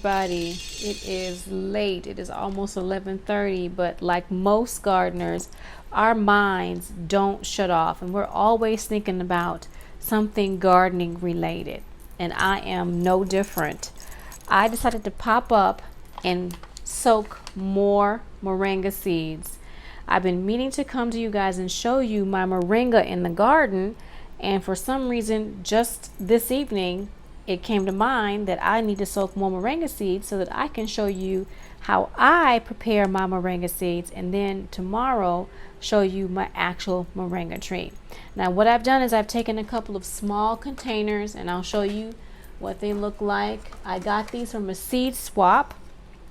everybody. It is late. It is almost 11:30, but like most gardeners, our minds don't shut off and we're always thinking about something gardening related. And I am no different. I decided to pop up and soak more moringa seeds. I've been meaning to come to you guys and show you my moringa in the garden, and for some reason just this evening it came to mind that I need to soak more moringa seeds so that I can show you how I prepare my moringa seeds, and then tomorrow show you my actual moringa tree. Now what I've done is I've taken a couple of small containers and I'll show you what they look like. I got these from a seed swap,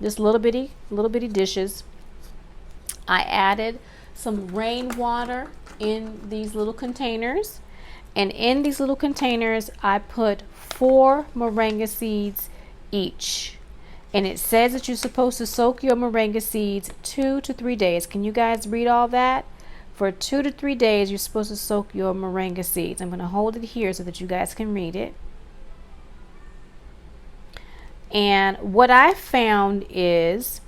just little bitty dishes. I added some rainwater in these little containers, and in these little containers I put 4 moringa seeds each. And it says that you're supposed to soak your moringa seeds 2 to 3 days. Can you guys read all that? For 2 to 3 days you're supposed to soak your moringa seeds. I'm going to hold it here so that you guys can read it. And what I found is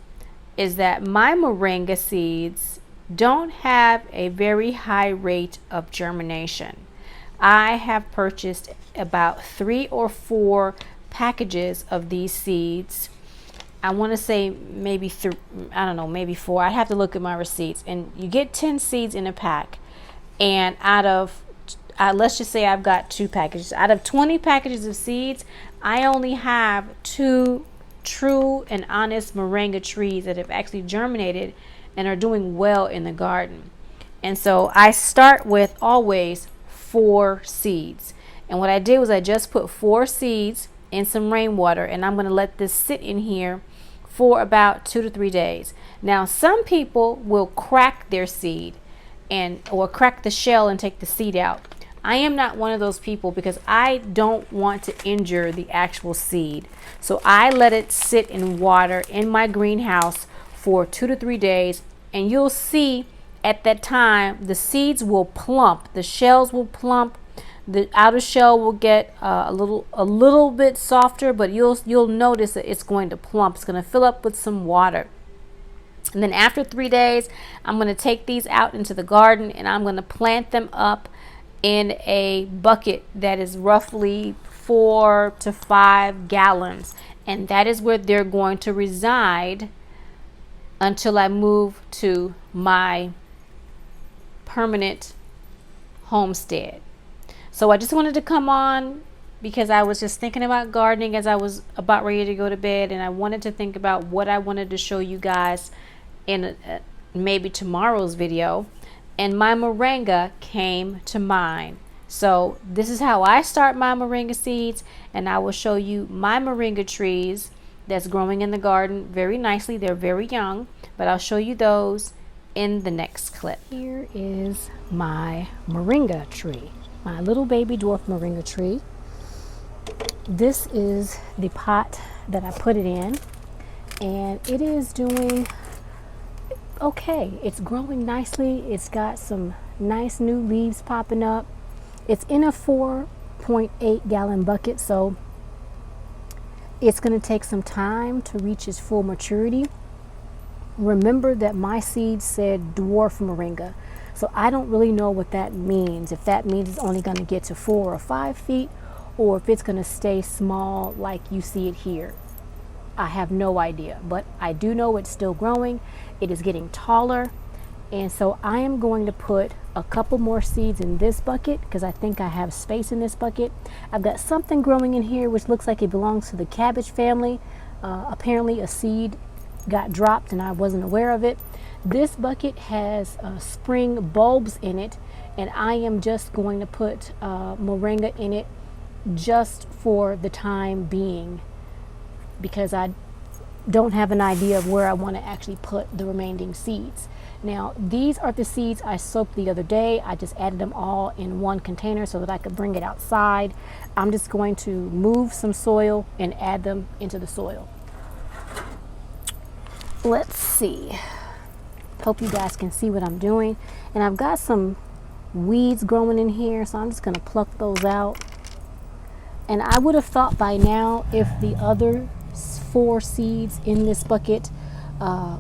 that my moringa seeds don't have a very high rate of germination. I have purchased about 3 or 4 packages of these seeds. I want to say maybe maybe 4. I'd have to look at my receipts. And you get 10 seeds in a pack. And out of, let's just say I've got 2 packages. Out of 20 packages of seeds, I only have 2 true and honest moringa trees that have actually germinated and are doing well in the garden. And so I start with always 4 seeds. And what I did was I just put 4 seeds in some rainwater, and I'm going to let this sit in here for about 2 to 3 days. Now some people will crack their seed or crack the shell and take the seed out. I am not one of those people because I don't want to injure the actual seed. So I let it sit in water in my greenhouse for 2 to 3 days, and you'll see at that time the seeds will plump, the shells will plump, the outer shell will get a little bit softer, but you'll notice that it's going to plump. It's going to fill up with some water. And then after 3 days, I'm going to take these out into the garden and I'm going to plant them up in a bucket that is roughly 4 to 5 gallons, and that is where they're going to reside until I move to my permanent homestead. So I just wanted to come on because I was just thinking about gardening as I was about ready to go to bed, and I wanted to think about what I wanted to show you guys in maybe tomorrow's video. And my moringa came to mind. So this is how I start my moringa seeds, and I will show you my moringa trees that's growing in the garden very nicely. They're very young, but I'll show you those in the next clip. Here is my moringa tree, my little baby dwarf moringa tree. This is the pot that I put it in, and it is doing okay. It's growing nicely. It's got some nice new leaves popping up. It's in a 4.8 gallon bucket, so it's going to take some time to reach its full maturity. Remember that my seed said dwarf moringa, so I don't really know what that means. If that means it's only going to get to 4 or 5 feet, or if it's going to stay small like you see it here. I have no idea, but I do know it's still growing. It is getting taller, and so I am going to put a couple more seeds in this bucket because I think I have space in this bucket. I've got something growing in here which looks like it belongs to the cabbage family. Apparently a seed got dropped and I wasn't aware of it. This bucket has spring bulbs in it, and I am just going to put moringa in it just for the time being, because I don't have an idea of where I want to actually put the remaining seeds. Now these are the seeds I soaked the other day. I just added them all in one container so that I could bring it outside. I'm just going to move some soil and add them into the soil. Let's see. Hope you guys can see what I'm doing. And I've got some weeds growing in here, so I'm just going to pluck those out. And I would have thought by now, if the other 4 seeds in this bucket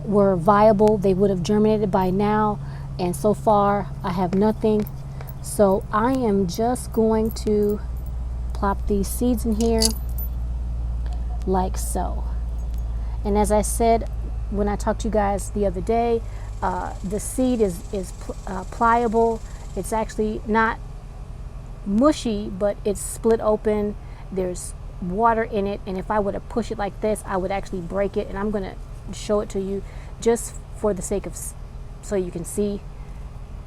were viable, they would have germinated by now, and so far I have nothing. So I am just going to plop these seeds in here like so. And as I said when I talked to you guys the other day, the seed is pliable. It's actually not mushy, but it's split open. There's water in it, and if I were to push it like this, I would actually break it. And I'm going to show it to you just for the sake of so you can see.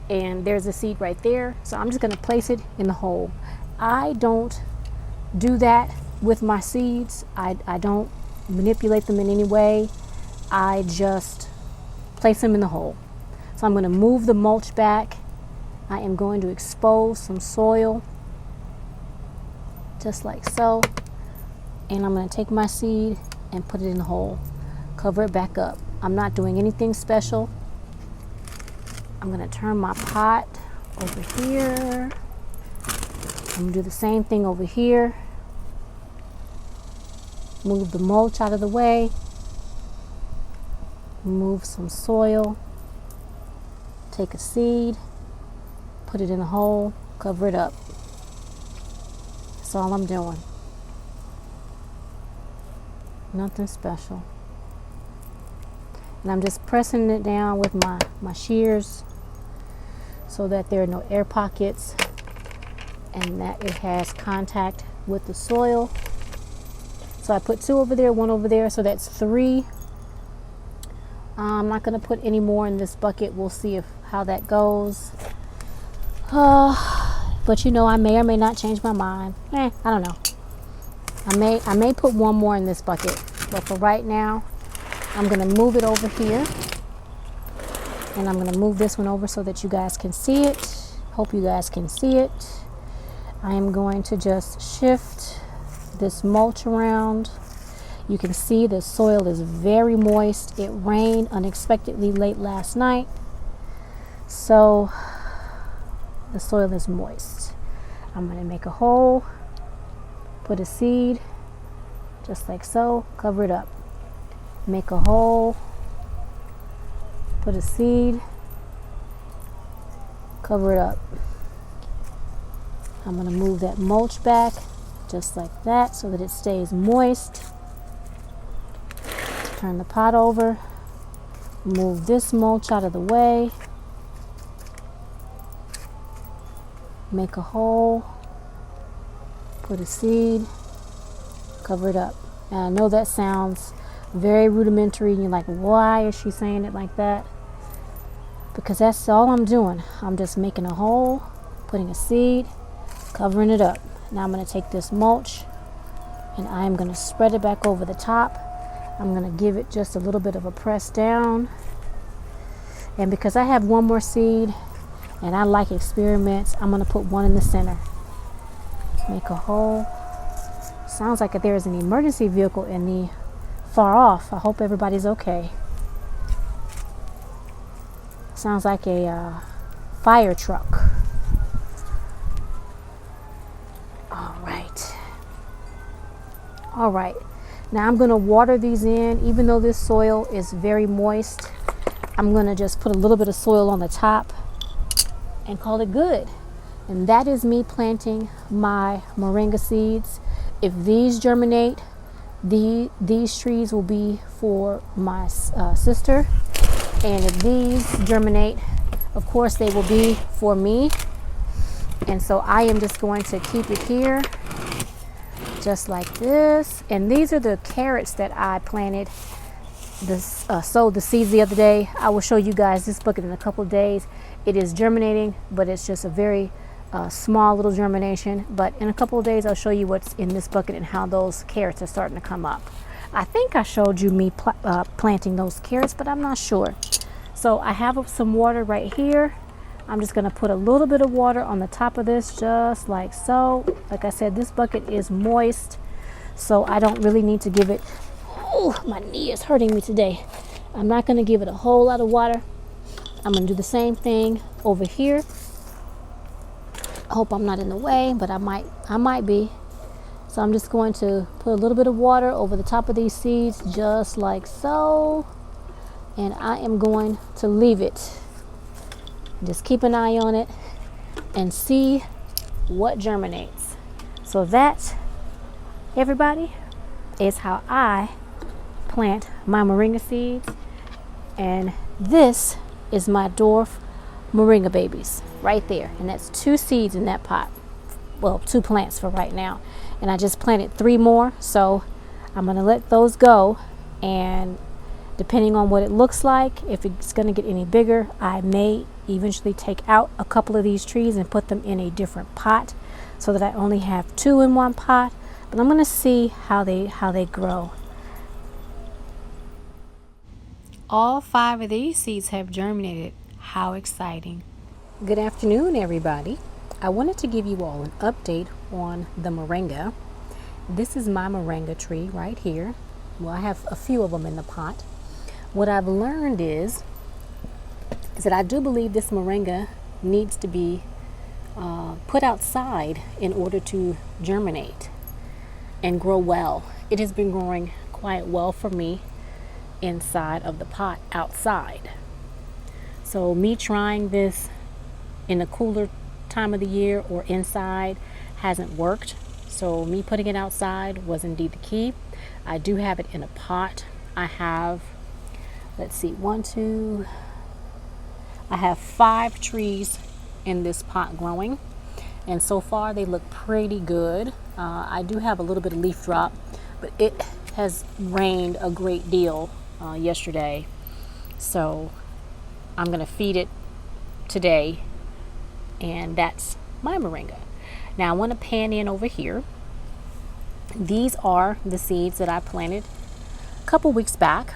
And there's a seed right there, so I'm just going to place it in the hole. I don't do that with my seeds. I don't manipulate them in any way. I just place them in the hole. So I'm going to move the mulch back. I am going to expose some soil just like so, and I'm going to take my seed and put it in the hole, cover it back up. I'm not doing anything special. I'm going to turn my pot over here. I'm going to do the same thing over here. Move the mulch out of the way. Move some soil. Take a seed, put it in the hole, cover it up. That's all I'm doing. Nothing special. And I'm just pressing it down with my shears so that there are no air pockets and that it has contact with the soil. So I put 2 over there, 1 over there, so that's 3. I'm not going to put any more in this bucket. We'll see how that goes. But you know, I may or may not change my mind. I don't know. I may put 1 more in this bucket, but for right now, I'm going to move it over here, and I'm going to move this one over so that you guys can see it. Hope you guys can see it. I am going to just shift this mulch around. You can see the soil is very moist. It rained unexpectedly late last night, so the soil is moist. I'm going to make a hole, put a seed, just like so, cover it up. Make a hole, put a seed, cover it up. I'm going to move that mulch back just like that so that it stays moist. Turn the pot over, move this mulch out of the way, make a hole, put a seed, cover it up. And I know that sounds very rudimentary and you're like, why is she saying it like that? Because that's all I'm doing. I'm just making a hole, putting a seed, covering it up. Now I'm going to take this mulch and I'm going to spread it back over the top. I'm going to give it just a little bit of a press down. And because I have 1 more seed and I like experiments, I'm going to put 1 in the center. Make a hole. Sounds like there's an emergency vehicle in the far off. I hope everybody's okay. Sounds like a fire truck. All right. Now I'm going to water these in. Even though this soil is very moist, I'm going to just put a little bit of soil on the top and call it good. And that is me planting my moringa seeds. If these germinate, these trees will be for my sister. And if these germinate, of course they will be for me. And so I am just going to keep it here just like this. And these are the carrots that I planted, sowed the seeds the other day. I will show you guys this bucket in a couple of days. It is germinating, but it's just a very small little germination. But in a couple of days I'll show you what's in this bucket and how those carrots are starting to come up. I think I showed you me planting those carrots, but I'm not sure. So I have some water right here. I'm just going to put a little bit of water on the top of this, just like so. Like I said, this bucket is moist, so I don't really need to give it. Oh, my knee is hurting me today. I'm not going to give it a whole lot of water. I'm going to do the same thing over here. I hope I'm not in the way, but I might be. So I'm just going to put a little bit of water over the top of these seeds, just like so. And I am going to leave it. Just keep an eye on it and see what germinates. So that, everybody, is how I plant my moringa seeds. And this is my dwarf moringa babies right there. And that's 2 seeds in that pot. Well, 2 plants for right now. And I just planted 3 more. So I'm going to let those go. And depending on what it looks like, if it's going to get any bigger, I may eventually take out a couple of these trees and put them in a different pot so that I only have 2 in one pot. But I'm going to see how they grow. All 5 of these seeds have germinated. How exciting. Good afternoon, everybody. I wanted to give you all an update on the moringa. This is my moringa tree right here. Well, I have a few of them in the pot. What I've learned is that I do believe this moringa needs to be put outside in order to germinate and grow well. It has been growing quite well for me inside of the pot outside. So me trying this in a cooler time of the year or inside hasn't worked. So me putting it outside was indeed the key. I do have it in a pot. I have, let's see, 1, 2, I have 5 trees in this pot growing, and so far they look pretty good. I do have a little bit of leaf drop, but it has rained a great deal yesterday, so I'm going to feed it today, and that's my moringa. Now I want to pan in over here. These are the seeds that I planted a couple weeks back.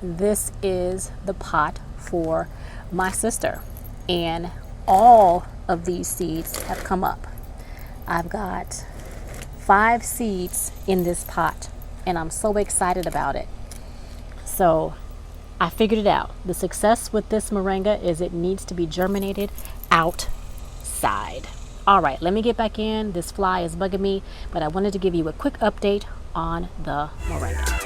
This is the pot for my sister, and all of these seeds have come up. I've got 5 seeds in this pot, and I'm so excited about it. So I figured it out. The success with this moringa is it needs to be germinated outside. All right, let me get back in. This fly is bugging me, but I wanted to give you a quick update on the moringa.